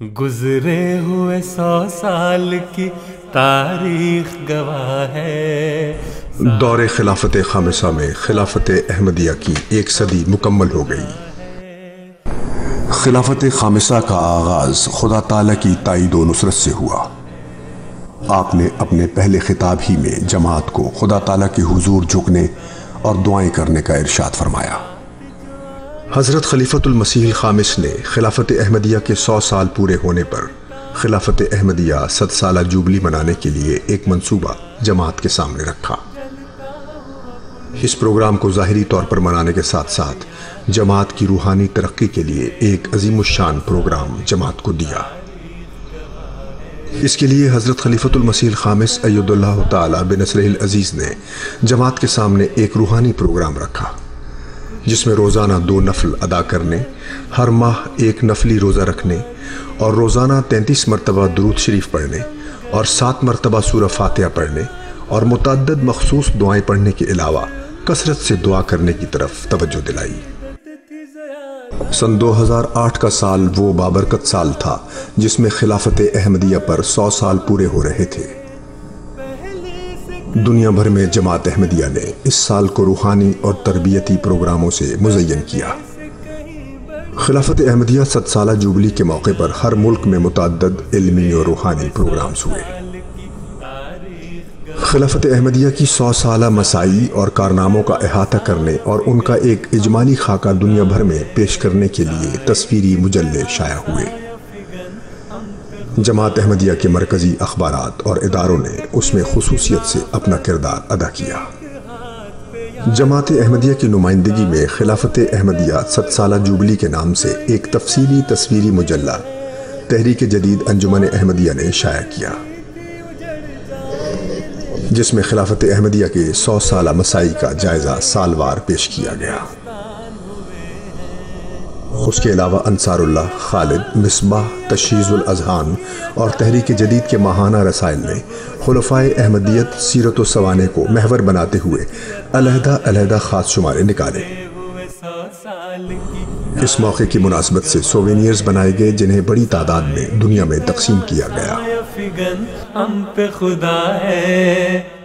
گزرے ہوئے 100 سال کی تاریخ گواہ ہے۔ دور خلافت خامسہ میں خلافت احمدیہ کی 1 صدی مکمل ہو گئی۔ خلافت خامسہ کا آغاز خدا تعالیٰ کی تائید و نصرت سے ہوا۔ آپ نے اپنے پہلے خطاب ہی میں جماعت کو خدا تعالیٰ کے حضور جھکنے اور دعائیں کرنے کا ارشاد فرمایا۔ حضرت خلیفۃ المسیح الخامس نے خلافت احمدیہ کے 100 سال پورے ہونے پر خلافت احمدیہ 100 سالہ جوبلی منانے کے لیے ایک منصوبہ جماعت کے سامنے رکھا۔ اس پروگرام کو ظاہری طور پر منانے کے ساتھ ساتھ جماعت کی روحانی ترقی کے لیے ایک عظیم الشان پروگرام جماعت کو دیا۔ اس کے لیے حضرت خلیفۃ المسیح الخامس اید اللہ تعالی بنصرہ العزیز نے جماعت کے سامنے ایک روحانی پروگرام رکھا، جس میں روزانہ 2 نفل ادا کرنے، ہر ماہ 1 نفلی روزہ رکھنے اور روزانہ 33 مرتبہ درود شریف پڑھنے اور 7 مرتبہ سورہ فاتحہ پڑھنے اور متعدد مخصوص دعائیں پڑھنے کے علاوہ کثرت سے دعا کرنے کی طرف توجہ دلائی۔ سن 2008 کا سال وہ بابرکت سال تھا جس میں خلافت احمدیہ پر 100 سال پورے ہو رہے تھے۔ دنیا بھر میں جماعت احمدیہ نے اس سال کو روحانی اور تربیتی پروگراموں سے مزین کیا۔ خلافت احمدیہ 100 سالہ جوبلی کے موقع پر ہر ملک میں متعدد علمی اور روحانی پروگرامز ہوئے۔ خلافت احمدیہ کی 100 سالہ مساعی اور کارناموں کا احاطہ کرنے اور ان کا ایک اجمالی خاکہ دنیا بھر میں پیش کرنے کے لیے تصویری مجلے شائع ہوئے۔ جماعت احمدیہ کے مرکزی اخبارات اور اداروں نے اس میں خصوصیت سے اپنا کردار ادا کیا۔ جماعت احمدیہ کی نمائندگی میں خلافت احمدیہ 100 سالہ جوبلی کے نام سے ایک تفصیلی تصویری مجلہ تحریک جدید انجمن احمدیہ نے شائع کیا، جس میں خلافت احمدیہ کے 100 سالہ مساعی کا جائزہ سالوار پیش کیا گیا۔ اس کے علاوہ انصار اللہ، خالد، مصباح، تشہیز الاذہان اور تحریک جدید کے ماہانہ رسائل نے خلفائے احمدیت سیرت و سوانح کو محور بناتے ہوئے علیحدہ علیحدہ خاص شمارے نکالے۔ اس موقع کی مناسبت سے سووینئرز بنائے گئے جنہیں بڑی تعداد میں دنیا میں تقسیم کیا گیا۔